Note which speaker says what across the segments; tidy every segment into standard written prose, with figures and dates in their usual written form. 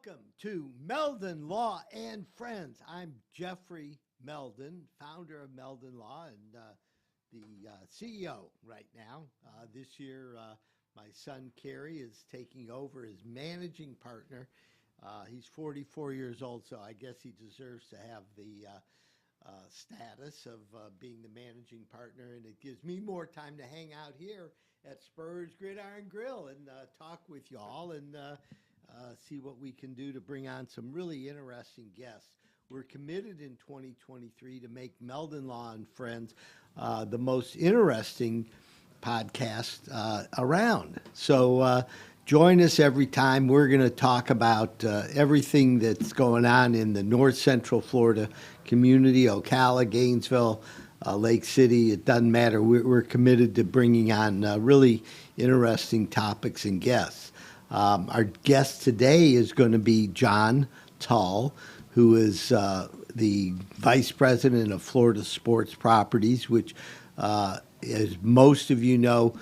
Speaker 1: Welcome to Meldon Law and Friends. I'm Jeffrey Meldon, founder of Meldon Law and the CEO right now. This year, my son Kerry is taking over as managing partner. He's 44 years old, so I guess he deserves to have the status of being the managing partner, and it gives me more time to hang out here at Spurs Gridiron Grill and talk with y'all and see what we can do to bring on some really interesting guests. We're committed in 2023 to make Meldon Law and Friends the most interesting podcast around. So join us every time. We're going to talk about everything that's going on in the North Central Florida community, Ocala, Gainesville, Lake City. It doesn't matter. We're committed to bringing on really interesting topics and guests. Our guest today is going to be John Tull, who is the Vice President of Florida Sports Properties, which, as most of you know,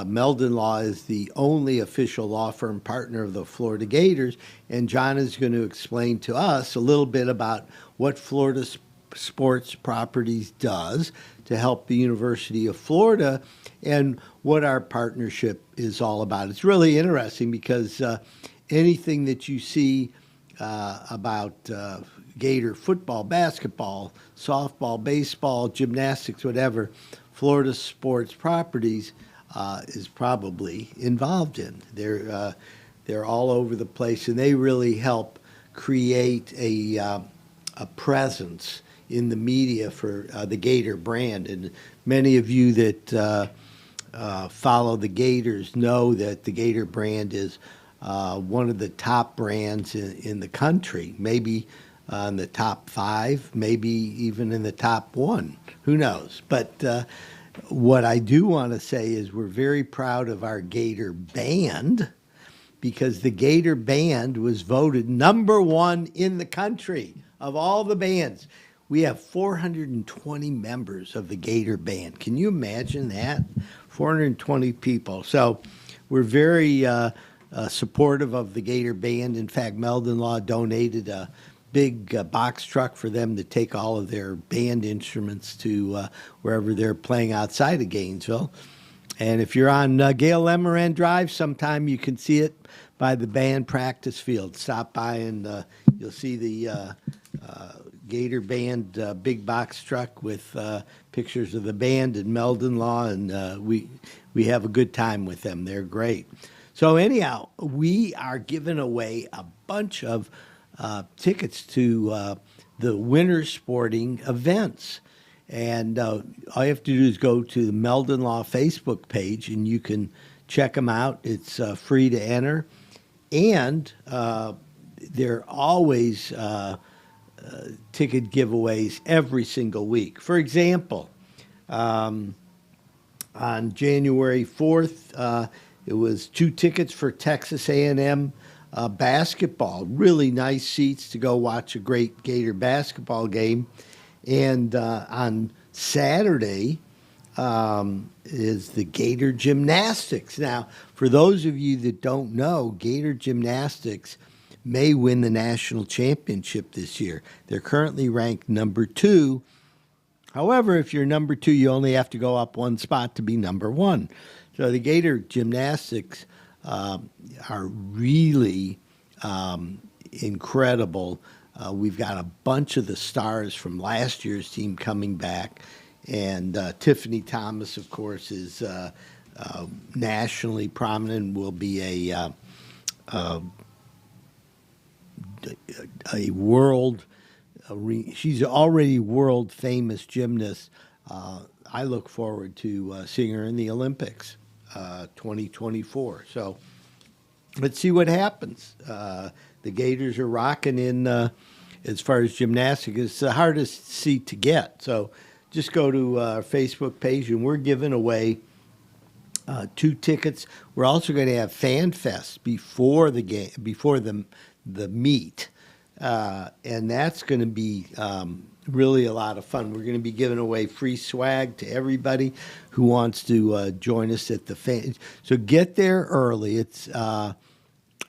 Speaker 1: Meldon Law is the only official law firm partner of the Florida Gators, and John is going to explain to us a little bit about what Florida Sports Properties does to help the University of Florida and what our partnership is all about. It's really interesting because anything that you see about Gator football, basketball, softball, baseball, gymnastics, whatever, Florida Sports Properties is probably involved in. They're all over the place, and they really help create a presence in the media for the Gator brand. And many of you that follow the Gators know that the Gator brand is one of the top brands in the country, maybe in the top 5, maybe even in the top 1. Who knows? But what I do want to say is we're very proud of our Gator band, because the Gator band was voted number 1 in the country of all the bands. We have 420 members of the Gator band. Can you imagine that? 420 people. So we're very supportive of the Gator band. In fact, Meldon Law donated a big box truck for them to take all of their band instruments to wherever they're playing outside of Gainesville. And if you're on Gail Lemoran Drive, sometime you can see it by the band practice field. Stop by and you'll see the Gator band big box truck with pictures of the band and Meldon Law, and we have a good time with them. They're great. So anyhow, we are giving away a bunch of tickets to the winter sporting events. And all you have to do is go to the Meldon Law Facebook page, and you can check them out. It's free to enter. And they're always ticket giveaways every single week. For example, on January 4th, it was 2 tickets for Texas A&M basketball. Really nice seats to go watch a great Gator basketball game. And on Saturday is the Gator Gymnastics. Now, for those of you that don't know, Gator Gymnastics may win the national championship this year. They're currently ranked number 2. However, if you're number 2, you only have to go up 1 spot to be number 1. So the Gator Gymnastics are really incredible. We've got a bunch of the stars from last year's team coming back. And Tiffany Thomas, of course, is nationally prominent, will be a world, she's already world famous gymnast. I look forward to seeing her in the Olympics 2024. So let's see what happens. The Gators are rocking in as far as gymnastics. It's the hardest seat to get. So just go to our Facebook page, and we're giving away 2 tickets. We're also going to have Fan Fest before the game, before the meet, and that's going to be really a lot of fun. We're going to be giving away free swag to everybody who wants to join us at the fan. So get there early. It's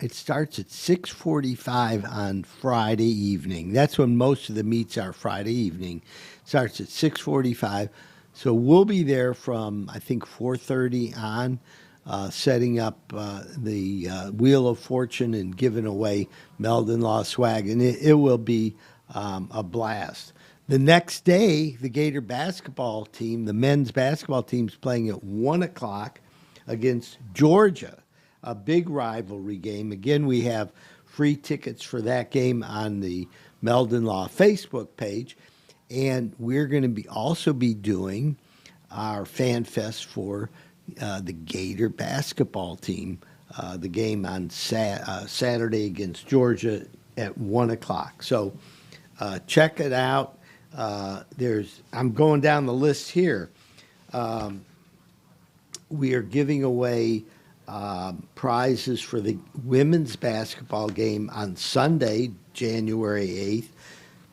Speaker 1: It starts at 6:45 on Friday evening. That's when most of the meets are. Friday evening starts at 6:45. So we'll be there from I think 4:30 on, setting up the Wheel of Fortune and giving away Meldon Law swag, and it will be a blast. The next day, the Gator basketball team, the men's basketball team's playing at 1 o'clock against Georgia, a big rivalry game. Again, we have free tickets for that game on the Meldon Law Facebook page, and we're going to be also be doing our fan fest for the Gator basketball team, the game on Saturday against Georgia at 1 o'clock. So check it out. I'm going down the list here. We are giving away prizes for the women's basketball game on Sunday, January 8th.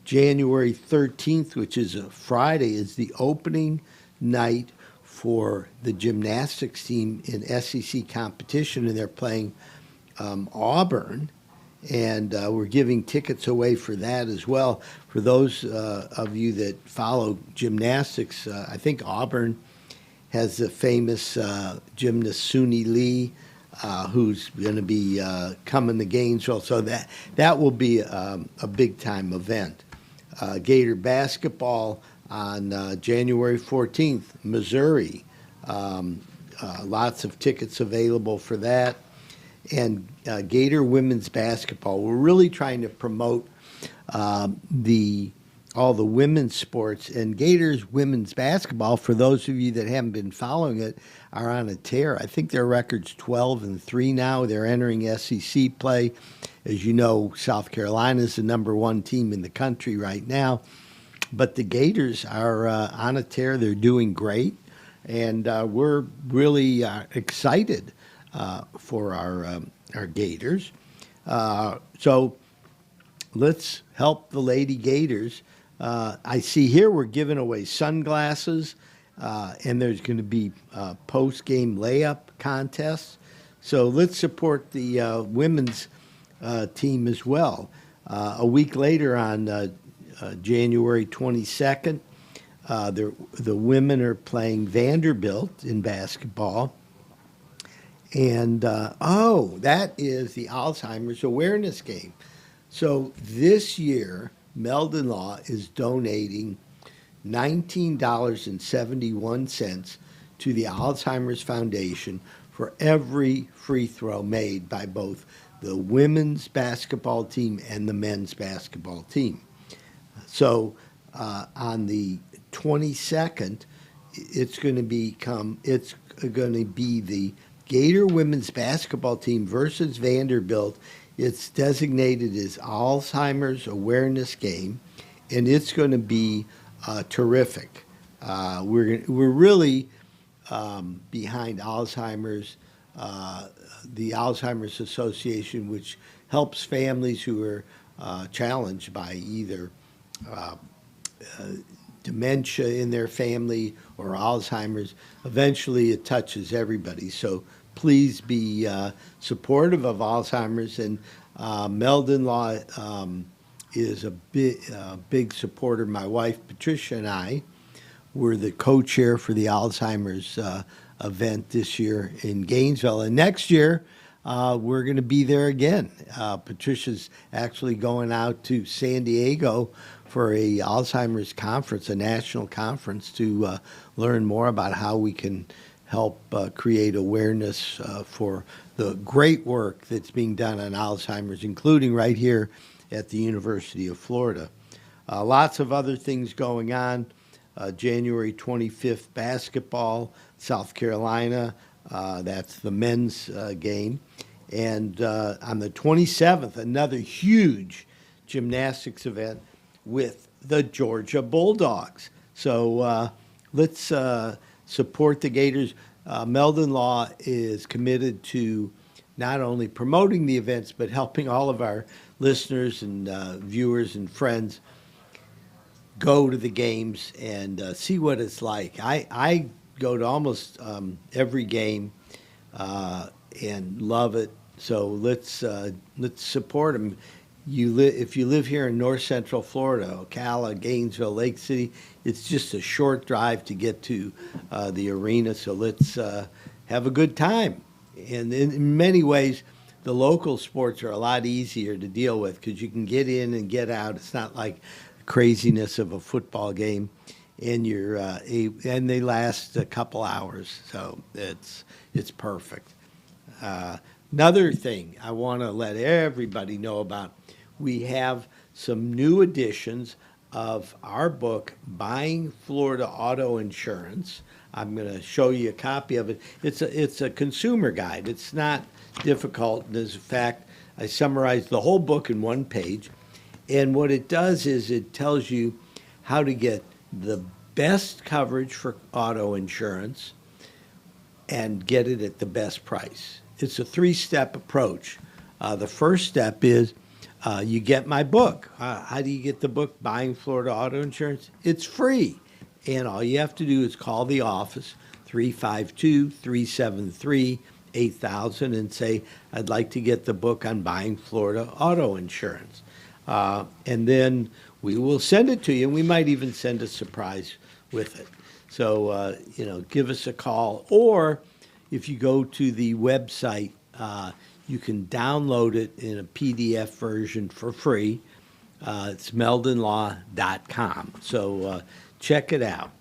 Speaker 1: January 13th, which is a Friday, is the opening night for the gymnastics team in SEC competition, and they're playing Auburn. And we're giving tickets away for that as well. For those of you that follow gymnastics, I think Auburn has the famous gymnast Suni Lee, who's going to be coming to Gainesville. So that will be a big-time event. Gator basketball on January 14th, Missouri. Lots of tickets available for that. And Gator women's basketball. We're really trying to promote all the women's sports, and Gators women's basketball, for those of you that haven't been following it, are on a tear. I think their record's 12-3 now. They're entering SEC play. As you know, South Carolina is the #1 team in the country right now. But the Gators are on a tear. They're doing great, and we're really excited for our Gators. So let's help the Lady Gators. I see here we're giving away sunglasses, and there's going to be post-game layup contests. So let's support the women's team as well. A week later, on January 22nd, the women are playing Vanderbilt in basketball. And, that is the Alzheimer's awareness game. So this year, Meldon Law is donating $19.71 to the Alzheimer's Foundation for every free throw made by both the women's basketball team and the men's basketball team. So on the 22nd, it's going to be the Gator women's basketball team versus Vanderbilt. It's designated as Alzheimer's awareness game, and it's going to be terrific. We're really behind Alzheimer's, the Alzheimer's Association, which helps families who are challenged by either dementia in their family or Alzheimer's. Eventually, it touches everybody. So please be supportive of Alzheimer's. And Meldon Law is a big supporter. My wife, Patricia, and I were the co-chair for the Alzheimer's event this year in Gainesville. And next year, we're going to be there again. Patricia's actually going out to San Diego for a Alzheimer's conference, a national conference, to learn more about how we can help create awareness for the great work that's being done on Alzheimer's, including right here at the University of Florida. Lots of other things going on. January 25th, basketball, South Carolina. That's the men's game. And on the 27th, another huge gymnastics event with the Georgia Bulldogs. So let's support the Gators. Meldon Law is committed to not only promoting the events, but helping all of our listeners and viewers and friends go to the games and see what it's like. I go to almost every game and love it. So let's support them. If you live here in North Central Florida, Ocala, Gainesville, Lake City, it's just a short drive to get to the arena. So let's have a good time. And in many ways, the local sports are a lot easier to deal with because you can get in and get out. It's not like the craziness of a football game, and and they last a couple hours, so it's perfect. Another thing I want to let everybody know about: we have some new editions of our book, Buying Florida Auto Insurance. I'm going to show you a copy of it. It's a consumer guide. It's not difficult. As a fact, I summarized the whole book in one page. And what it does is it tells you how to get the best coverage for auto insurance and get it at the best price. It's a three-step approach. The first step is you get my book. How do you get the book, Buying Florida Auto Insurance? It's free. And all you have to do is call the office, 352-373-8000, and say, I'd like to get the book on buying Florida auto insurance. And then we will send it to you, and we might even send a surprise with it. So, give us a call. Or if you go to the website, you can download it in a PDF version for free. It's meldonlaw.com. So check it out.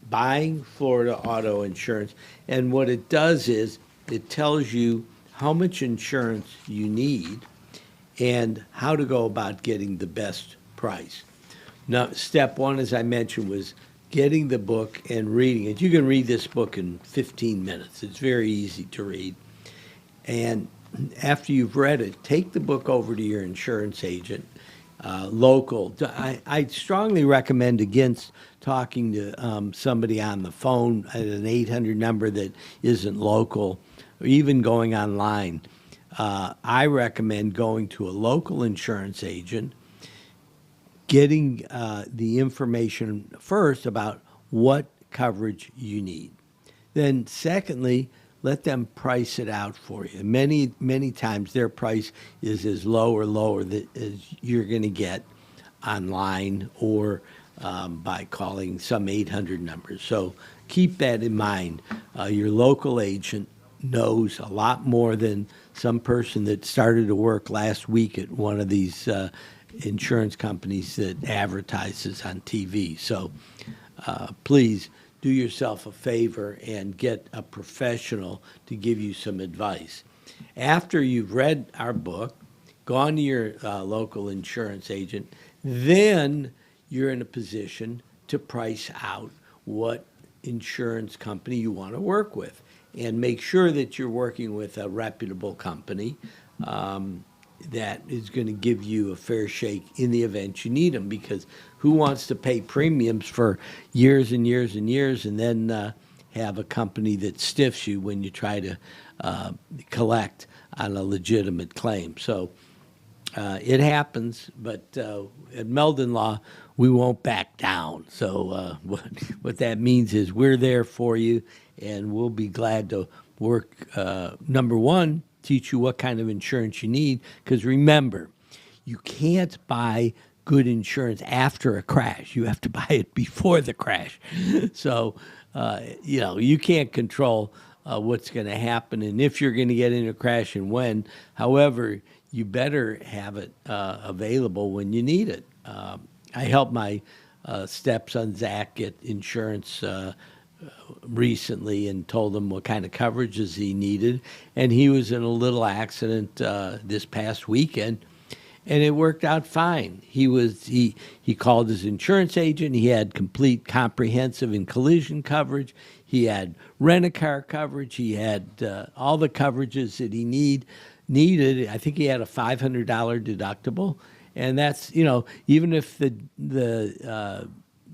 Speaker 1: Buying Florida Auto Insurance. And what it does is it tells you how much insurance you need and how to go about getting the best price. Now, step one, as I mentioned, was getting the book and reading it. You can read this book in 15 minutes. It's very easy to read. And after you've read it, take the book over to your insurance agent, local. I strongly recommend against talking to somebody on the phone at an 800 number that isn't local, or even going online. I recommend going to a local insurance agent, getting the information first about what coverage you need. Then secondly, let them price it out for you. Many, many times their price is as low or lower as you're going to get online or by calling some 800 numbers. So keep that in mind. Your local agent knows a lot more than some person that started to work last week at one of these insurance companies that advertises on TV. So please do yourself a favor and get a professional to give you some advice. After you've read our book, gone to your local insurance agent, then you're in a position to price out what insurance company you want to work with. And make sure that you're working with a reputable company that is going to give you a fair shake in the event you need them, because who wants to pay premiums for years and years and years and then have a company that stiffs you when you try to collect on a legitimate claim? So it happens, but at Meldon Law, we won't back down. So what that means is we're there for you, and we'll be glad to work, number one, teach you what kind of insurance you need, because remember, you can't buy good insurance after a crash. You have to buy it before the crash. So, you can't control what's going to happen and if you're going to get in a crash and when. However, you better have it available when you need it. I helped my stepson, Zach, get insurance recently and told him what kind of coverages he needed. And he was in a little accident this past weekend, and it worked out fine. He called his insurance agent. He had complete comprehensive and collision coverage. He had rent-a-car coverage. He had all the coverages that he needed. I think he had a $500 deductible. And that's, even if the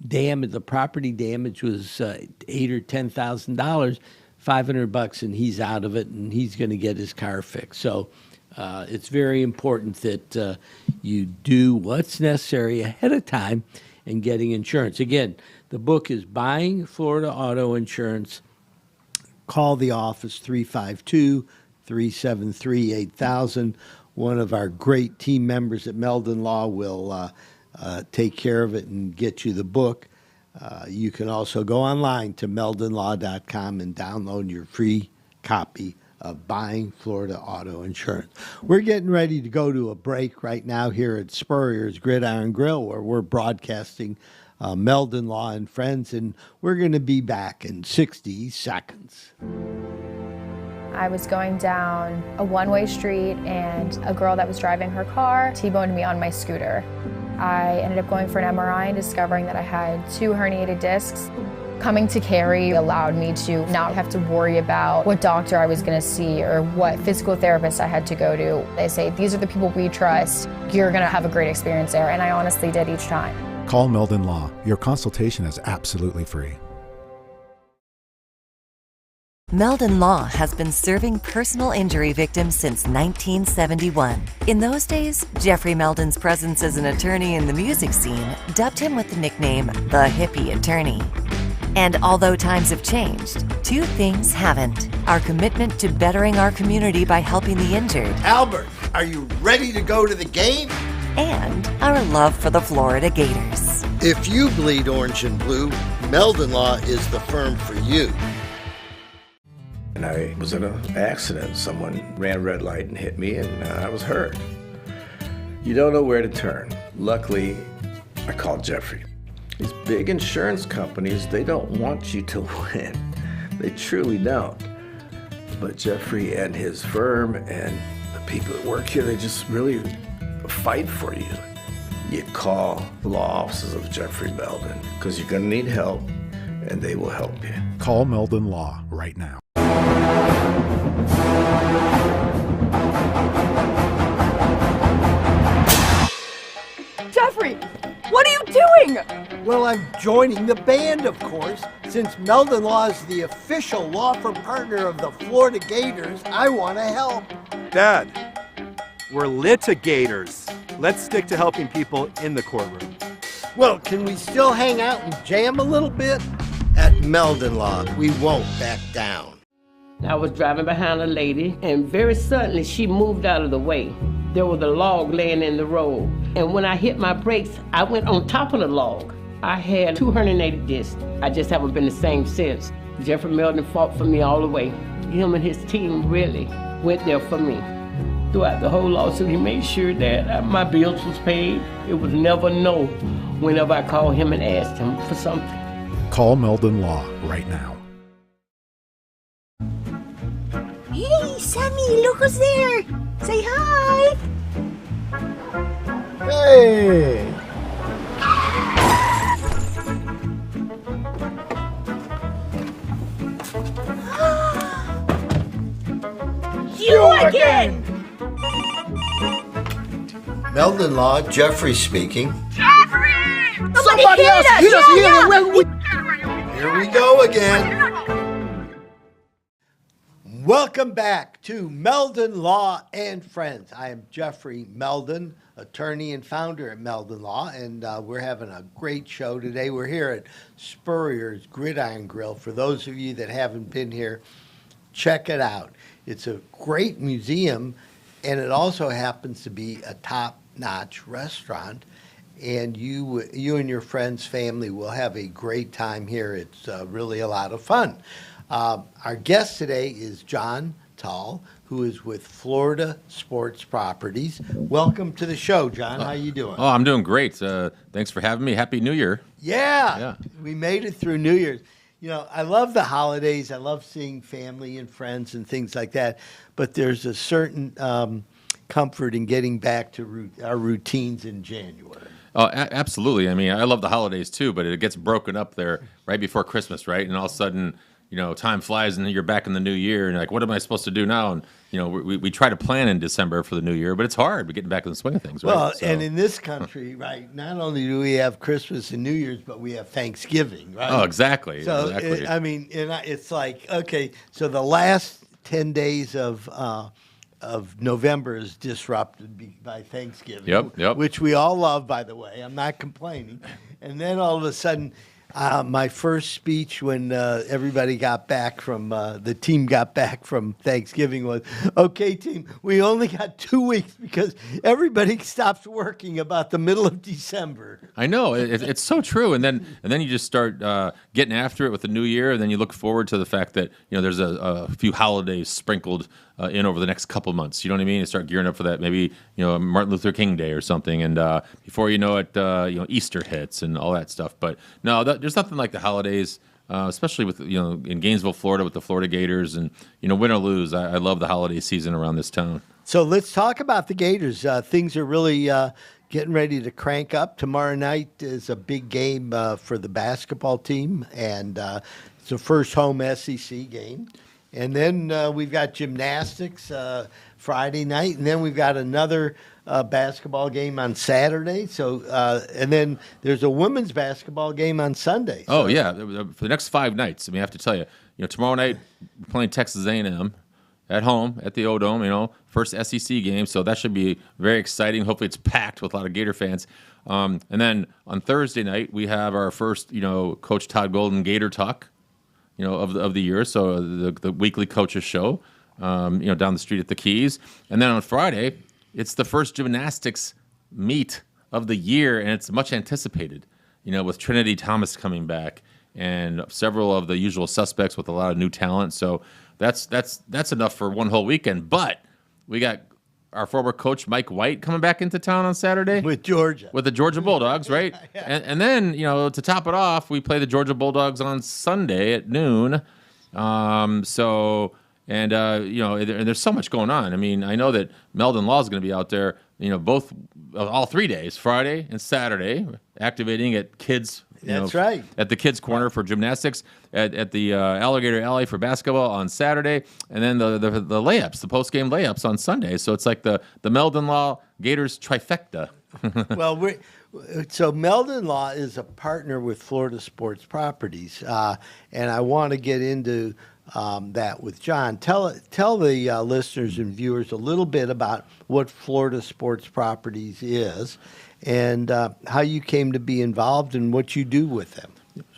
Speaker 1: damage, the property damage was $8,000 or $10,000, $500, and he's out of it, and he's going to get his car fixed. So it's very important that you do what's necessary ahead of time in getting insurance. Again, the book is Buying Florida Auto Insurance. Call the office, 373-8000. One of our great team members at Meldon Law will take care of it and get you the book. You can also go online to meldonlaw.com and download your free copy of Buying Florida Auto Insurance. We're getting ready to go to a break right now here at Spurrier's Gridiron Grill, where we're broadcasting Meldon Law and Friends, and we're going to be back in 60 seconds.
Speaker 2: I was going down a one-way street and a girl that was driving her car T-boned me on my scooter. I ended up going for an MRI and discovering that I had 2 herniated discs. Coming to Cary allowed me to not have to worry about what doctor I was going to see or what physical therapist I had to go to. They say, these are the people we trust. You're going to have a great experience there. And I honestly did each time.
Speaker 3: Call Meldon Law. Your consultation is absolutely free.
Speaker 4: Meldon Law has been serving personal injury victims since 1971. In those days, Jeffrey Meldon's presence as an attorney in the music scene dubbed him with the nickname the Hippie Attorney. And although times have changed, 2 things haven't. Our commitment to bettering our community by helping the injured.
Speaker 1: Albert, are you ready to go to the game?
Speaker 4: And our love for the Florida Gators.
Speaker 1: If you bleed orange and blue, Meldon Law is the firm for you.
Speaker 5: And I was in an accident. Someone ran a red light and hit me, and I was hurt. You don't know where to turn. Luckily, I called Jeffrey. These big insurance companies, they don't want you to win. They truly don't. But Jeffrey and his firm and the people that work here, they just really fight for you. You call the law offices of Jeffrey Meldon, because you're going to need help, and they will help you.
Speaker 3: Call Meldon Law right now.
Speaker 6: Jeffrey, what are you doing?
Speaker 1: Well, I'm joining the band, of course. Since Meldon Law is the official law firm partner of the Florida Gators, I want to help.
Speaker 7: Dad, we're litigators. Let's stick to helping people in the courtroom.
Speaker 1: Well, can we still hang out and jam a little bit? At Meldon Law, we won't back down.
Speaker 8: I was driving behind a lady, and very suddenly she moved out of the way. There was a log laying in the road, and when I hit my brakes, I went on top of the log. I had 2 herniated discs. I just haven't been the same since. Jeffrey Meldon fought for me all the way. Him and his team really went there for me. Throughout the whole lawsuit, he made sure that my bills was paid. It was never no whenever I called him and asked him for something.
Speaker 3: Call Meldon Law right now.
Speaker 6: Hey, Sammy, look who's there. Say hi.
Speaker 1: Hey!
Speaker 6: You again.
Speaker 1: Meldon Law, Jeffrey speaking.
Speaker 6: Jeffrey!
Speaker 1: Somebody else
Speaker 6: hit us!
Speaker 1: Here we go again. Welcome back to Meldon Law and Friends. I am Jeffrey Meldon, attorney and founder at Meldon Law, and we're having a great show today. We're here at Spurrier's Gridiron Grill. For those of you that haven't been here, check it out. It's a great museum, and it also happens to be a top-notch restaurant. And you and your friends, family will have a great time here. It's really a lot of fun. Our guest today is John Tull, who is with Florida Sports Properties. Welcome to the show, John. How you doing?
Speaker 9: Oh, I'm doing great. Thanks for having me. Happy New Year.
Speaker 1: Yeah, we made it through New Year's. You know, I love the holidays. I love seeing family and friends and things like that. But there's a certain comfort in getting back to our routines in January.
Speaker 9: Oh, absolutely. I mean, I love the holidays too, but it gets broken up there right before Christmas, right? And all of a sudden, you know, time flies and you're back in the new year and you're like, what am I supposed to do now? And, you know, we try to plan in December for the new year, but it's hard. We're getting back in the swing of things, right?
Speaker 1: Well, and in this country, right, not only do we have Christmas and New Year's, but we have Thanksgiving, right?
Speaker 9: Oh, exactly.
Speaker 1: So,
Speaker 9: exactly.
Speaker 1: It's like, okay, so the last 10 days of November is disrupted by Thanksgiving,
Speaker 9: Yep.
Speaker 1: which we all love, by the way. I'm not complaining. And then all of a sudden, My first speech when everybody got back from, the team got back from Thanksgiving was, okay, team, we only got 2 weeks because everybody stops working about the middle of December.
Speaker 9: I know it's so true, and then you just start getting after it with the new year, and then you look forward to the fact that there's a few holidays sprinkled in over the next couple months. You know what I mean? You start gearing up for that, maybe Martin Luther King Day or something, and before you know it, Easter hits and all that stuff. But no, there's nothing like the holidays. Especially with in Gainesville, Florida, with the Florida Gators, and win or lose, I love the holiday season around this town.
Speaker 1: So let's talk about the Gators. Things are really getting ready to crank up. Tomorrow night is a big game for the basketball team, and it's the first home SEC game. And then we've got gymnastics Friday night, and then we've got another basketball game on Saturday. So, and then there's a women's basketball game on Sunday. So.
Speaker 9: Oh yeah, for the next 5 nights. I mean, I have to tell you, tomorrow night we're playing Texas A&M at home at the O-Dome. First SEC game, so that should be very exciting. Hopefully, it's packed with a lot of Gator fans. And then on Thursday night we have our first, Coach Todd Golden Gator Talk, of the year. So the weekly coaches show, down the street at the Keys. And then on Friday, it's the first gymnastics meet of the year, and it's much anticipated, with Trinity Thomas coming back and several of the usual suspects with a lot of new talent. So that's enough for one whole weekend. But we got our former coach Mike White coming back into town on Saturday
Speaker 1: with Georgia,
Speaker 9: with the Georgia Bulldogs, right?
Speaker 1: Yeah.
Speaker 9: And then to top it off, we play the Georgia Bulldogs on Sunday at noon. And there's so much going on. I mean, I know that Meldon Law is going to be out there, all 3 days, Friday and Saturday, activating at kids.
Speaker 1: That's right.
Speaker 9: At the kids' corner for gymnastics, at the Alligator Alley for basketball on Saturday, and then the layups, the post-game layups on Sunday. So it's like the Meldon Law Gators trifecta.
Speaker 1: Well, so Meldon Law is a partner with Florida Sports Properties, and I want to get into that with John. Tell the listeners and viewers a little bit about what Florida Sports Properties is and how you came to be involved and what you do with them.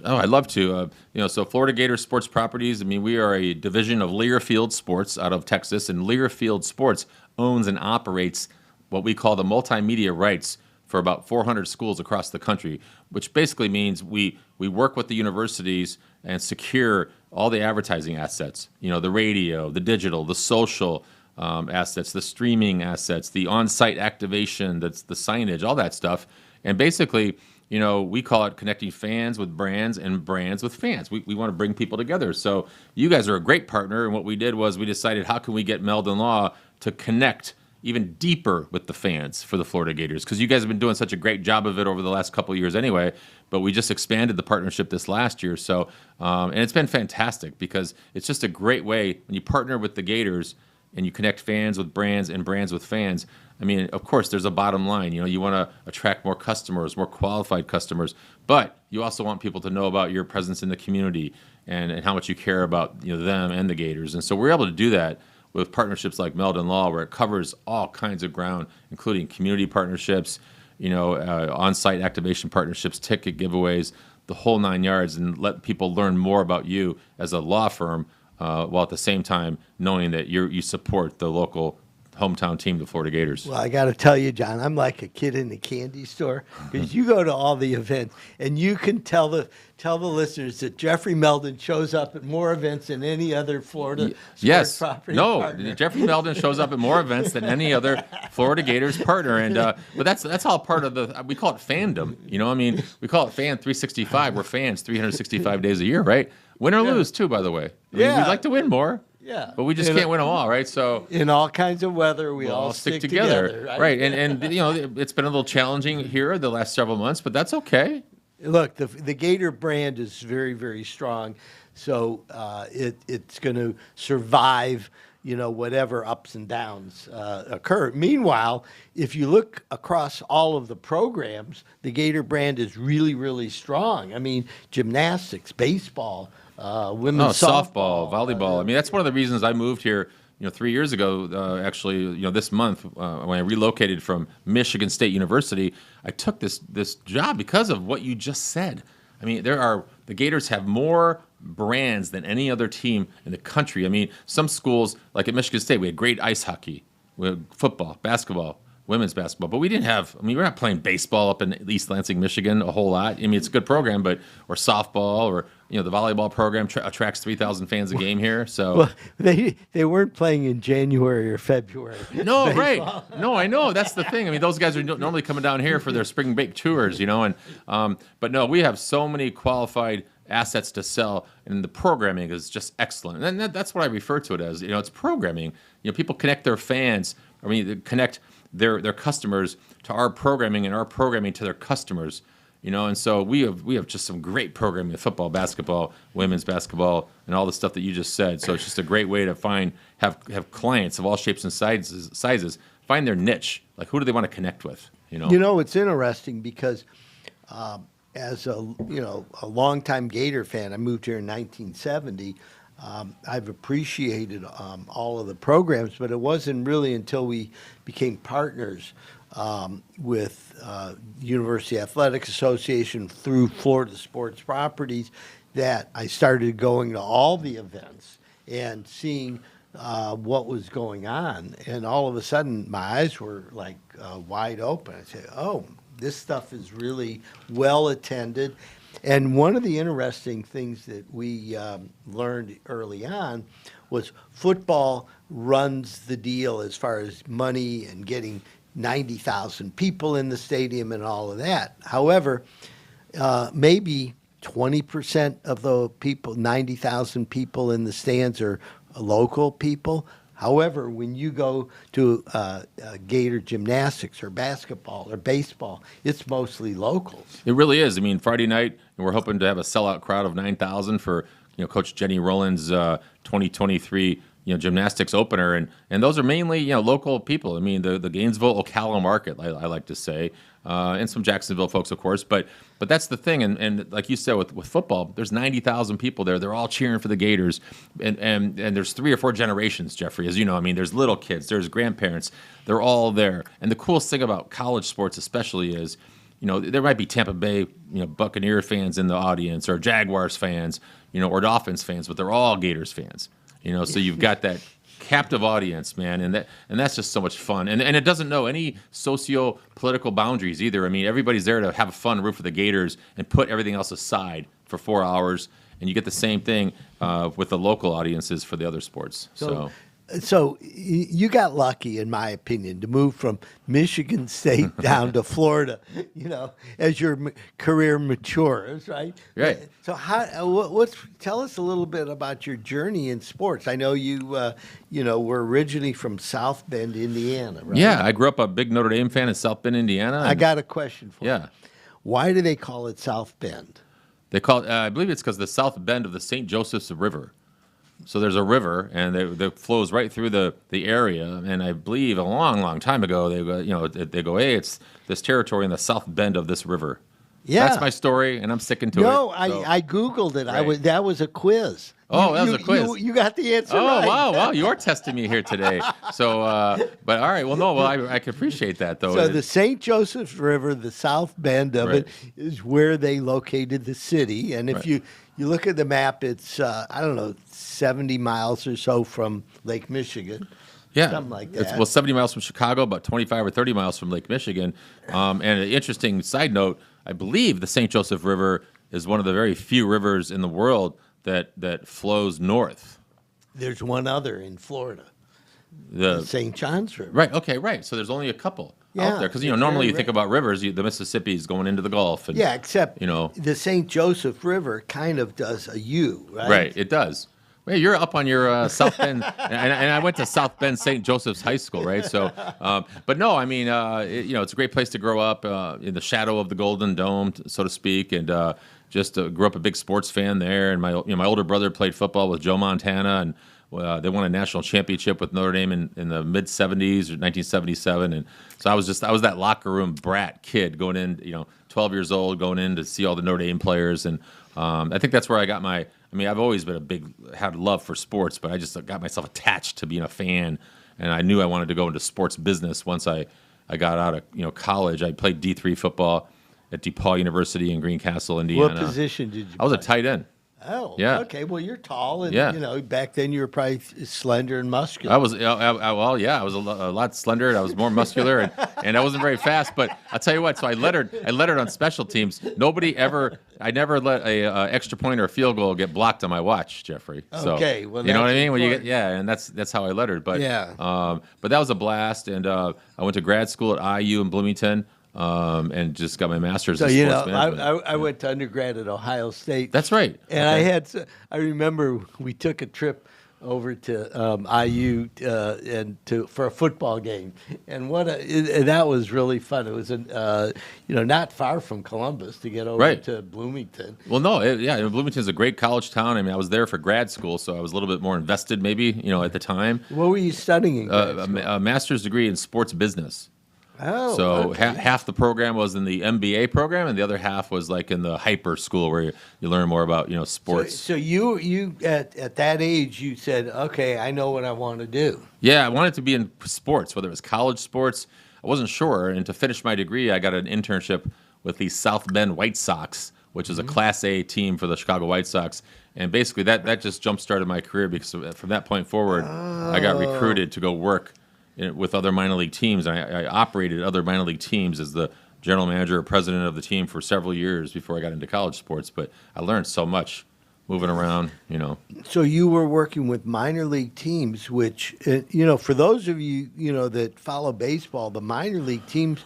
Speaker 9: Oh, I'd love to. So Florida Gators Sports Properties, I mean, we are a division of Learfield Sports out of Texas, and Learfield Sports owns and operates what we call the multimedia rights for about 400 schools across the country, which basically means we work with the universities and secure all the advertising assets, the radio, the digital, the social assets, the streaming assets, the on-site activation, that's the signage, all that stuff. And basically, we call it connecting fans with brands and brands with fans. We want to bring people together. So you guys are a great partner, and what we did was we decided, how can we get Meldon Law to connect even deeper with the fans for the Florida Gators? Because you guys have been doing such a great job of it over the last couple of years anyway, but we just expanded the partnership this last year. So, and it's been fantastic because it's just a great way when you partner with the Gators and you connect fans with brands and brands with fans. I mean, of course, there's a bottom line. You want to attract more customers, more qualified customers, but you also want people to know about your presence in the community and how much you care about them and the Gators. And so we're able to do that with partnerships like Meldon Law, where it covers all kinds of ground, including community partnerships, on-site activation partnerships, ticket giveaways, the whole 9 yards, and let people learn more about you as a law firm, while at the same time knowing that you support the local hometown team, the Florida Gators.
Speaker 1: Well, I got to tell you, John, I'm like a kid in a candy store because you go to all the events and you can tell the listeners that Jeffrey Meldon shows up at more events than any other Florida sports property partner.
Speaker 9: Jeffrey Meldon shows up at more events than any other Florida Gators partner, and but that's all part of we call it fandom. We call it Fan 365. We're fans 365 days a year, right? Win or lose too, by the way. We'd like to win more.
Speaker 1: Yeah,
Speaker 9: but we just can't win them all, right? So
Speaker 1: in all kinds of weather, we all stick together,
Speaker 9: right? And it's been a little challenging here the last several months, but that's okay.
Speaker 1: Look, the Gator brand is very, very strong, so it's going to survive, whatever ups and downs occur. Meanwhile, if you look across all of the programs, the Gator brand is really, really strong. I mean, gymnastics, baseball. Women's
Speaker 9: softball, volleyball. I mean, that's one of the reasons I moved here, 3 years ago, actually, this month, when I relocated from Michigan State University. I took this job because of what you just said. I mean, the Gators have more brands than any other team in the country. I mean, some schools, like at Michigan State, we had great ice hockey, we had football, basketball, women's basketball, but we didn't have, I mean, we're not playing baseball up in East Lansing, Michigan a whole lot. I mean, it's a good program, or softball, or, the volleyball program attracts 3,000 fans a game here. So
Speaker 1: well, they weren't playing in January or February.
Speaker 9: No,
Speaker 1: Baseball.
Speaker 9: right. No, I know. That's the thing. I mean, those guys are normally coming down here for their spring break tours, and but no, we have so many qualified assets to sell, and the programming is just excellent. And that's what I refer to it as. It's programming. People connect their fans. I mean, they connect their customers to our programming, and our programming to their customers. And so we have just some great programming: football, basketball, women's basketball, and all the stuff that you just said. So it's just a great way to have clients of all shapes and sizes find their niche. Like, who do they want to connect with?
Speaker 1: It's interesting because as a longtime Gator fan, I moved here in 1970. I've appreciated all of the programs, but it wasn't really until we became partners with University Athletics Association through Florida Sports Properties that I started going to all the events and seeing what was going on. And all of a sudden, my eyes were like wide open. I said, oh, this stuff is really well attended. And one of the interesting things that we learned early on was football runs the deal as far as money and getting 90,000 people in the stadium and all of that. However, maybe 20% of the people, 90,000 people in the stands are local people. However, when you go to Gator gymnastics or basketball or baseball, it's mostly locals.
Speaker 9: It really is. I mean, Friday night, we're hoping to have a sellout crowd of 9,000 for Coach Jenny Rowland's 2023 gymnastics opener, and those are mainly local people. I mean, the Gainesville, Ocala market, I like to say, and some Jacksonville folks, of course. But that's the thing, and like you said with football, there's 90,000 people there. They're all cheering for the Gators, and there's 3 or 4 generations, Jeffrey, as you know. I mean, there's little kids, there's grandparents, they're all there. And the coolest thing about college sports, especially, is there might be Tampa Bay Buccaneer fans in the audience, or Jaguars fans, or Dolphins fans, but they're all Gators fans. So you've got that captive audience, man, and that's just so much fun. And it doesn't know any socio-political boundaries either. I mean, everybody's there to have fun, root for the Gators, and put everything else aside for 4 hours. And you get the same thing with the local audiences for the other sports.
Speaker 1: So you got lucky, in my opinion, to move from Michigan State down to Florida, as your career matures, right?
Speaker 9: Right.
Speaker 1: So tell us a little bit about your journey in sports. I know you, were originally from South Bend, Indiana, right?
Speaker 9: Yeah, I grew up a big Notre Dame fan in South Bend, Indiana.
Speaker 1: I got a question for you.
Speaker 9: Yeah.
Speaker 1: Why do they call it South Bend?
Speaker 9: They call it, I believe it's because the South Bend of the St. Joseph's River. So there's a river, and that flows right through the area. And I believe a long, long time ago, they go, hey, it's this territory in the south bend of this river.
Speaker 1: Yeah,
Speaker 9: that's my story, and I'm sticking to it.
Speaker 1: No, I Googled it.
Speaker 9: Right.
Speaker 1: That was a quiz.
Speaker 9: Oh, that was a quiz.
Speaker 1: You got the answer
Speaker 9: right.
Speaker 1: Oh,
Speaker 9: wow, you are testing me here today. So, but all right, I can appreciate that, though.
Speaker 1: So the St. Joseph's River, the south bend of it, is where they located the city. And if you look at the map, it's, 70 miles or so from Lake Michigan.
Speaker 9: Yeah,
Speaker 1: something like that.
Speaker 9: It's 70 miles from Chicago, about 25 or 30 miles from Lake Michigan. And an interesting side note, I believe the St. Joseph River is one of the very few rivers in the world that flows north.
Speaker 1: There's one other in Florida, the St. John's River.
Speaker 9: Right, okay, right. So there's only a couple out there. Because, normally you think about rivers, the Mississippi is going into the Gulf. And,
Speaker 1: except the St. Joseph River kind of does a U, right?
Speaker 9: Right, it does. Well, you're up on your South Bend, and I went to South Bend St. Joseph's High School, right? So, but no, I mean, it's a great place to grow up in the shadow of the Golden Dome, so to speak, and just grew up a big sports fan there. And my older brother played football with Joe Montana, and they won a national championship with Notre Dame in the mid '70s or 1977. And so I was that locker room brat kid going in, 12 years old, going in to see all the Notre Dame players, and I think that's where I got my. I mean, I've always been had love for sports, but I just got myself attached to being a fan, and I knew I wanted to go into sports business once I got out of college. I played D3 football, at DePaul University in Greencastle, Indiana.
Speaker 1: What position did you
Speaker 9: I was a
Speaker 1: play?
Speaker 9: tight end.
Speaker 1: Oh,
Speaker 9: Yeah.
Speaker 1: okay. Well, you're tall, and
Speaker 9: Yeah.
Speaker 1: back then you were probably slender and muscular.
Speaker 9: I was, well, yeah, I was a lot slender. I was more muscular, and I wasn't very fast. But I'll tell you what. So I lettered on special teams. I never let a extra point or a field goal get blocked on my watch, Jeffrey. So,
Speaker 1: Okay, well,
Speaker 9: you know what I
Speaker 1: that's
Speaker 9: mean? When you get,
Speaker 1: important.
Speaker 9: and that's how I lettered. But
Speaker 1: Yeah.
Speaker 9: but that was a blast, and I went to grad school at IU in Bloomington, and just got my master's
Speaker 1: So
Speaker 9: in sports management.
Speaker 1: I went to undergrad at Ohio State.
Speaker 9: That's right.
Speaker 1: And
Speaker 9: Okay.
Speaker 1: I remember we took a trip over to IU for a football game, and that was really fun. It was not far from Columbus to get over
Speaker 9: Right.
Speaker 1: to Bloomington.
Speaker 9: Well, no, Bloomington's a great college town. I mean, I was there for grad school, so I was a little bit more invested, maybe, at the time.
Speaker 1: What were you studying in grad school?
Speaker 9: A master's degree in sports business.
Speaker 1: Oh,
Speaker 9: So
Speaker 1: okay.
Speaker 9: half the program was in the MBA program, and the other half was like in the hyper school where you learn more about sports.
Speaker 1: So you at that age you said, okay, I know what I want to do.
Speaker 9: Yeah, I wanted to be in sports, whether it was college sports. I wasn't sure, and to finish my degree, I got an internship with the South Bend White Sox, which is a Class A team for the Chicago White Sox. And basically that just jump-started my career, because from that point forward, I got recruited to go work with other minor league teams. I operated other minor league teams as the general manager or president of the team for several years before I got into college sports. But I learned so much moving around,
Speaker 1: So you were working with minor league teams, which, for those of you, that follow baseball, the minor league teams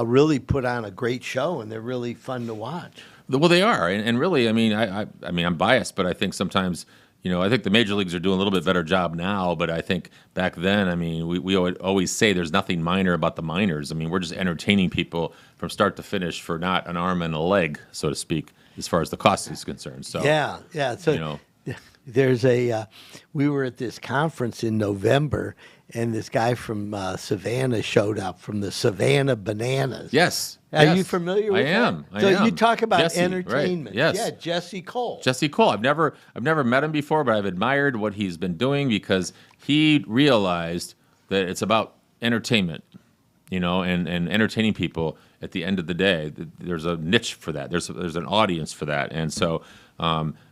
Speaker 1: really put on a great show, and they're really fun to watch.
Speaker 9: Well, they are, and really, I mean, I'm biased, but I think sometimes, I think the major leagues are doing a little bit better job now. But I think back then, I mean, we always say there's nothing minor about the minors. I mean, we're just entertaining people from start to finish for not an arm and a leg, so to speak, as far as the cost is concerned. So
Speaker 1: Yeah. So there's we were at this conference in November, and this guy from Savannah showed up from the Savannah Bananas.
Speaker 9: Yes.
Speaker 1: Are
Speaker 9: yes,
Speaker 1: you familiar with
Speaker 9: I am.
Speaker 1: that?
Speaker 9: I
Speaker 1: So
Speaker 9: am.
Speaker 1: you talk about
Speaker 9: Jesse, right,
Speaker 1: entertainment.
Speaker 9: yes.
Speaker 1: Yeah, Jesse Cole.
Speaker 9: Jesse Cole. I've never met him before, but I've admired what he's been doing, because he realized that it's about entertainment, and entertaining people. At the end of the day, there's a niche for that. There's an audience for that. And so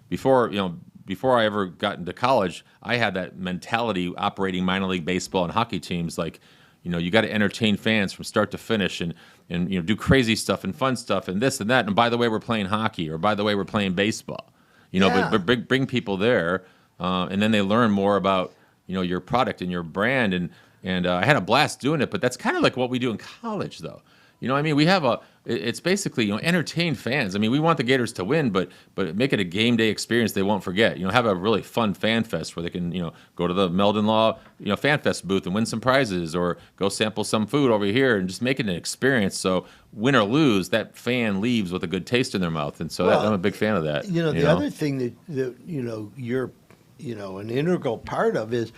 Speaker 9: before I ever got into college, I had that mentality operating minor league baseball and hockey teams. Like, you got to entertain fans from start to finish, and do crazy stuff and fun stuff and this and that. And by the way, we're playing hockey, or by the way, we're playing baseball.
Speaker 1: Yeah.
Speaker 9: But bring people there, and then they learn more about your product and your brand. And I had a blast doing it. But that's kind of like what we do in college, though. I mean, we have it's basically, entertain fans. I mean, we want the Gators to win, but make it a game day experience they won't forget. Have a really fun fan fest where they can, go to the Meldon Law, fan fest booth and win some prizes, or go sample some food over here, and just make it an experience. So win or lose, that fan leaves with a good taste in their mouth. And so I'm a big fan of that.
Speaker 1: The other thing that you're an integral part of is,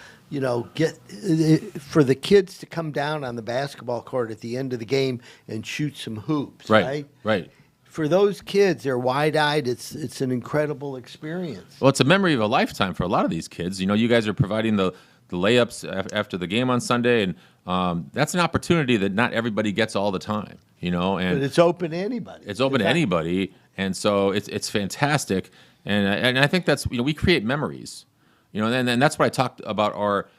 Speaker 1: get for the kids to come down on the basketball court at the end of the game and shoot some hoops, right?
Speaker 9: Right.
Speaker 1: For those kids, they're wide-eyed. It's an incredible experience.
Speaker 9: Well, it's a memory of a lifetime for a lot of these kids. You guys are providing the layups after the game on Sunday, and that's an opportunity that not everybody gets all the time. And
Speaker 1: but it's open to anybody.
Speaker 9: It's open to anybody, and so it's fantastic. And I think that's we create memories. And that's what I talked about.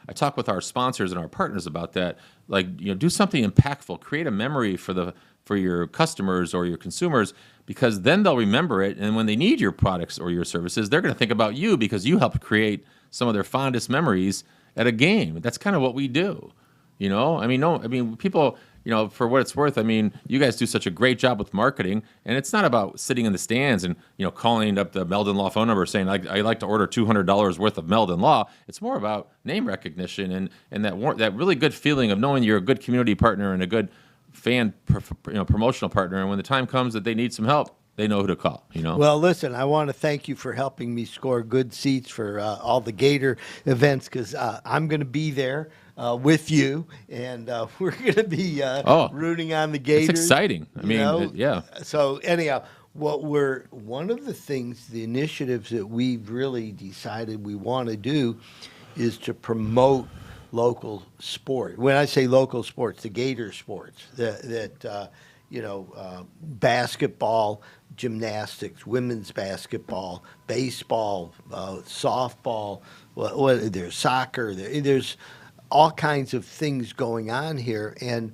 Speaker 9: I talk with our sponsors and our partners about that. Like, do something impactful, create a memory for your customers or your consumers, because then they'll remember it. And when they need your products or your services, they're going to think about you, because you helped create some of their fondest memories at a game. That's kind of what we do. People. For what it's worth, you guys do such a great job with marketing, and it's not about sitting in the stands and, calling up the Meldon Law phone number saying, I'd like to order $200 worth of Meldon Law. It's more about name recognition and that really good feeling of knowing you're a good community partner and a good fan promotional partner. And when the time comes that they need some help, they know who to call.
Speaker 1: Well, listen, I want to thank you for helping me score good seats for all the Gator events, because I'm going to be there with you, and we're going to be rooting on the Gators.
Speaker 9: It's exciting. Yeah.
Speaker 1: So anyhow, one of the things, the initiatives that we've really decided we want to do is to promote local sport. When I say local sports, the Gators sports, that basketball, gymnastics, women's basketball, baseball, softball, there's soccer, there's all kinds of things going on here. And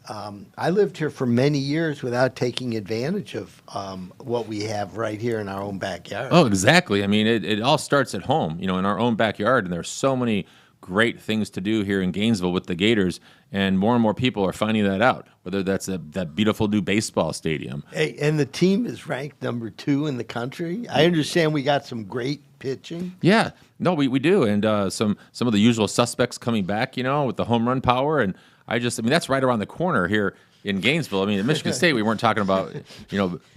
Speaker 1: I lived here for many years without taking advantage of what we have right here in our own backyard.
Speaker 9: Oh, exactly. I mean, it all starts at home, in our own backyard, and there's so many great things to do here in Gainesville with the Gators, and more people are finding that out, whether that's that beautiful new baseball stadium.
Speaker 1: Hey, and the team is ranked number 2 in the country. I understand we got some great pitching.
Speaker 9: Yeah, no, we do, and some of the usual suspects coming back, with the home run power, and that's right around the corner here in Gainesville. I mean, at Michigan State, we weren't talking about,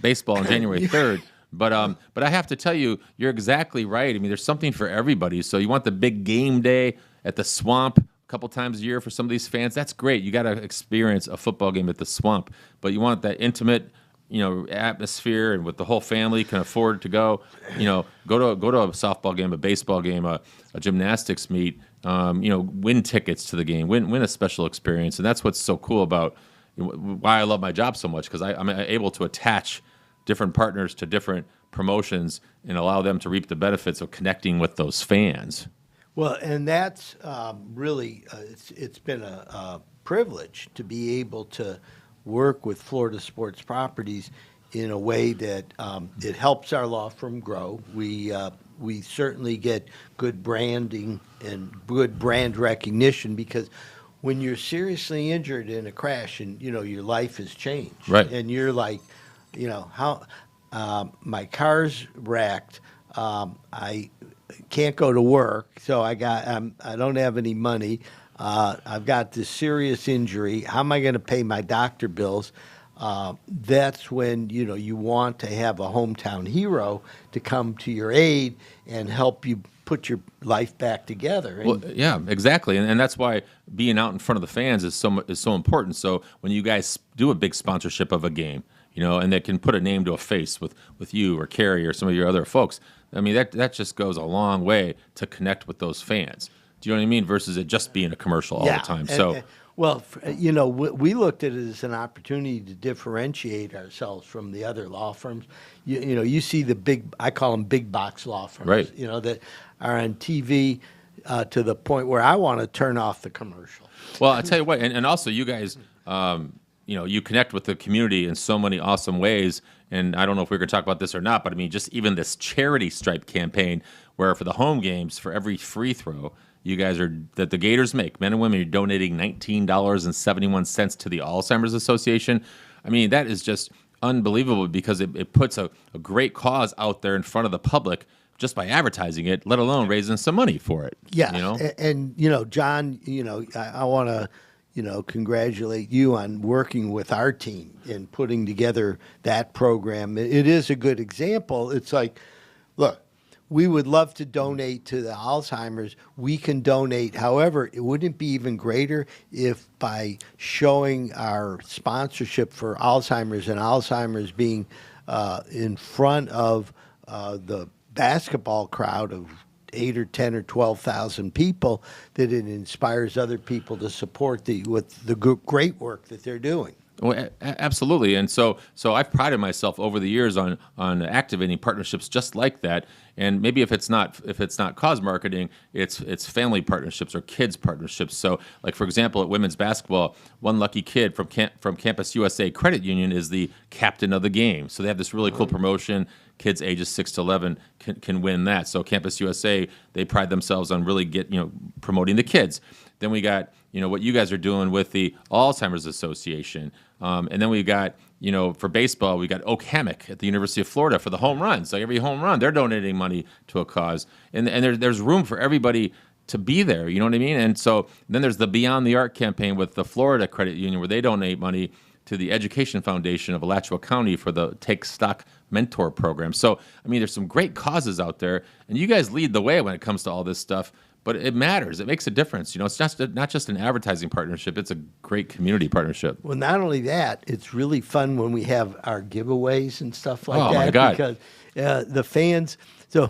Speaker 9: baseball on January 3rd. But I have to tell you, you're exactly right. I mean, there's something for everybody. So you want the big game day at the Swamp a couple times a year for some of these fans. That's great. You got to experience a football game at the Swamp. But you want that intimate, atmosphere, and with the whole family can afford to go. Go to a softball game, a baseball game, a gymnastics meet. Win tickets to the game, win a special experience, and that's what's so cool about why I love my job so much, because I'm able to attach different partners to different promotions and allow them to reap the benefits of connecting with those fans.
Speaker 1: Well, and that's really, it's been a privilege to be able to work with Florida Sports Properties in a way that it helps our law firm grow. We certainly get good branding and good brand recognition, because when you're seriously injured in a crash and, your life has changed.
Speaker 9: Right.
Speaker 1: And you're like, how my car's wrecked. I can't go to work, so I don't have any money. I've got this serious injury. How am I going to pay my doctor bills? That's when you want to have a hometown hero to come to your aid and help you put your life back together.
Speaker 9: Well, yeah, exactly, and that's why being out in front of the fans is so important. So when you guys do a big sponsorship of a game, and that can put a name to a face with you or Carrie or some of your other folks, I mean, that just goes a long way to connect with those fans. Do you know what I mean? Versus it just being a commercial all the time. So.
Speaker 1: Well, we looked at it as an opportunity to differentiate ourselves from the other law firms. You see the big, I call them big box law firms,
Speaker 9: right?
Speaker 1: That are on TV to the point where I want to turn off the commercial.
Speaker 9: Well, I tell you what, and also you guys, you connect with the community in so many awesome ways. And I don't know if we're going to talk about this or not, but I mean, just even this charity stripe campaign, where for the home games, for every free throw you guys that the Gators make, men and women, are donating $19.71 to the Alzheimer's Association. I mean, that is just unbelievable, because it puts a great cause out there in front of the public just by advertising it, let alone raising some money for it.
Speaker 1: Yeah, and John, I want to congratulate you on working with our team in putting together that program. It is a good example. It's like, look, we would love to donate to the Alzheimer's. We can donate. However, it wouldn't be even greater if by showing our sponsorship for Alzheimer's and Alzheimer's being in front of the basketball crowd of 8 or 10 or 12,000 people, that it inspires other people to support the great work that they're doing.
Speaker 9: Well, absolutely, and so I've prided myself over the years on activating partnerships just like that. And maybe if it's not cause marketing, it's family partnerships or kids partnerships. So, like for example, at women's basketball, one lucky kid from Campus USA Credit Union is the captain of the game. So they have this really cool promotion. Kids ages 6 to 11 can win that. So Campus USA, they pride themselves on really promoting the kids. Then we got what you guys are doing with the Alzheimer's Association. And then we got, for baseball, we got Oak Hammock at the University of Florida for the home runs. Like every home run, they're donating money to a cause. And there's room for everybody to be there, you know what I mean? And so then there's the Beyond the Arc campaign with the Florida Credit Union, where they donate money to the Education Foundation of Alachua County for the Take Stock Mentor program. So, I mean, there's some great causes out there, and you guys lead the way when it comes to all this stuff. But it matters. It makes a difference. It's not just an advertising partnership. It's a great community partnership.
Speaker 1: Well, not only that, it's really fun when we have our giveaways and stuff like that.
Speaker 9: Oh, my God.
Speaker 1: Because the fans, so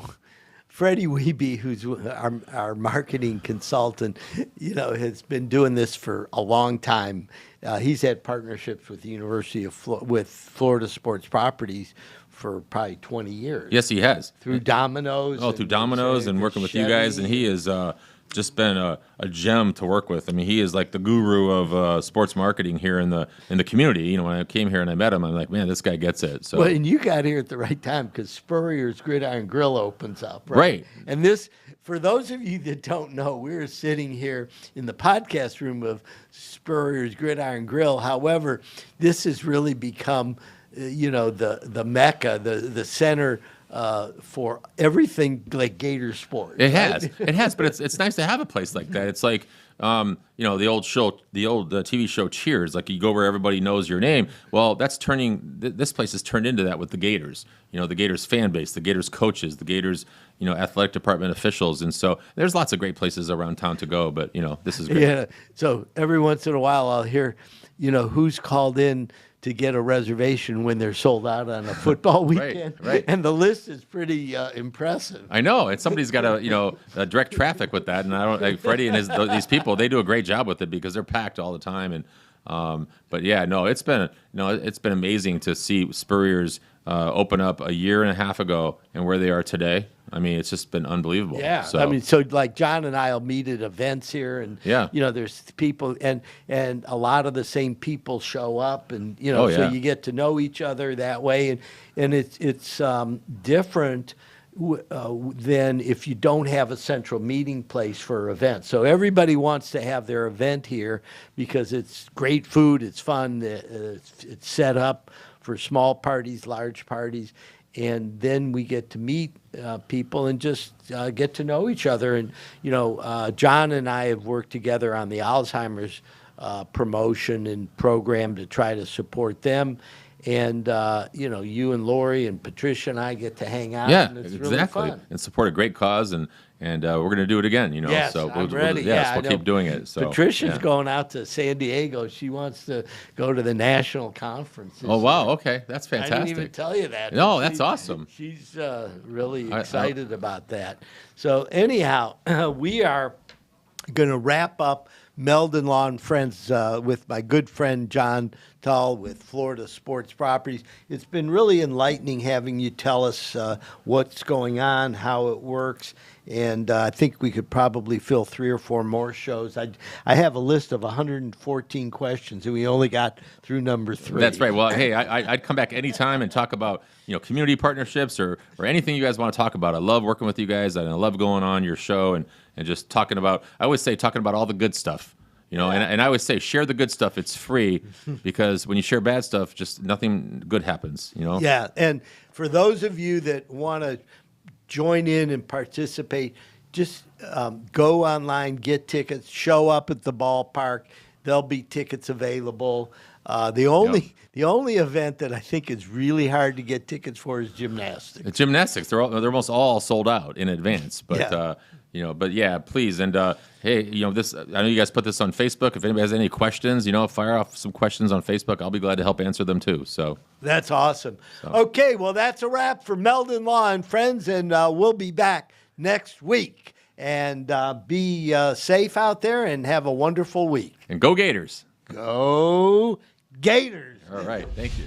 Speaker 1: Freddie Wiebe, who's our marketing consultant, has been doing this for a long time. He's had partnerships with the University of with Florida Sports Properties for probably 20 years.
Speaker 9: Yes, he has.
Speaker 1: Through Domino's.
Speaker 9: Oh, through Domino's and working with you guys, and he is just been a gem to work with. I mean, he is like the guru of sports marketing here in the community. When I came here and I met him, I'm like, man, this guy gets it. So,
Speaker 1: well, and you got here at the right time because Spurrier's Gridiron Grill opens up, right?
Speaker 9: Right.
Speaker 1: And this, for those of you that don't know, we're sitting here in the podcast room of Spurrier's Gridiron Grill. However, this has really become, the mecca, the center for everything like Gators Sports.
Speaker 9: It has, but it's nice to have a place like that. It's like, the old TV show Cheers. Like you go where everybody knows your name. Well, that's this place has turned into that with the Gators. The Gators fan base, the Gators coaches, the Gators, athletic department officials, and so there's lots of great places around town to go. But this is great.
Speaker 1: Yeah. So every once in a while, I'll hear, who's called in to get a reservation when they're sold out on a football weekend.
Speaker 9: Right.
Speaker 1: And the list is pretty impressive.
Speaker 9: I know, and somebody's got to direct traffic with that. And I don't like Freddie and these people. They do a great job with it because they're packed all the time. And but yeah, no, it's been amazing to see Spurrier's open up a year and a half ago and where they are today. I mean, it's just been unbelievable.
Speaker 1: Yeah,
Speaker 9: so
Speaker 1: like John and I'll meet at events here, and
Speaker 9: yeah,
Speaker 1: there's people, and a lot of the same people show up, and
Speaker 9: Oh, yeah.
Speaker 1: so you get to know each other that way, and it's different than if you don't have a central meeting place for events. So everybody wants to have their event here because it's great food, it's fun, it's set up for small parties, large parties. And then we get to meet people and just get to know each other. And, John and I have worked together on the Alzheimer's promotion and program to try to support them. And, you and Lori and Patricia and I get to hang out.
Speaker 9: Yeah,
Speaker 1: and it's
Speaker 9: exactly.
Speaker 1: really fun.
Speaker 9: And support a great cause, and we're going to do it again.
Speaker 1: Yes,
Speaker 9: so
Speaker 1: I'm ready.
Speaker 9: we'll keep doing it. So
Speaker 1: Patricia's going out to San Diego. She wants to go to the national conference.
Speaker 9: Oh wow, okay, that's fantastic.
Speaker 1: I didn't even tell you that.
Speaker 9: No, that's awesome.
Speaker 1: She's really excited about that. So anyhow, we are going to wrap up Meldon Law and Friends with my good friend John Tull with Florida Sports Properties. It's been really enlightening having you tell us what's going on, how it works, and I think we could probably fill 3 or 4 more shows. I have a list of 114 questions, and we only got through number 3.
Speaker 9: That's right. Well, hey, I'd come back anytime and talk about community partnerships or anything you guys want to talk about. I love working with you guys, and I love going on your show and just talking about. I always say talking about all the good stuff. And I always say share the good stuff. It's free because when you share bad stuff, just nothing good happens.
Speaker 1: Yeah, and for those of you that want to join in and participate, just go online, get tickets, show up at the ballpark. There'll be tickets available. The only event that I think is really hard to get tickets for is gymnastics.
Speaker 9: Gymnastics, they're almost all sold out in advance. But
Speaker 1: Yeah.
Speaker 9: but yeah, please. And hey, this. I know you guys put this on Facebook. If anybody has any questions, fire off some questions on Facebook. I'll be glad to help answer them too. So
Speaker 1: that's awesome. Okay, well that's a wrap for Meldon Law and Friends, and we'll be back next week. And be safe out there and have a wonderful week.
Speaker 9: And go Gators.
Speaker 1: Go Gators.
Speaker 9: All right. Thank you.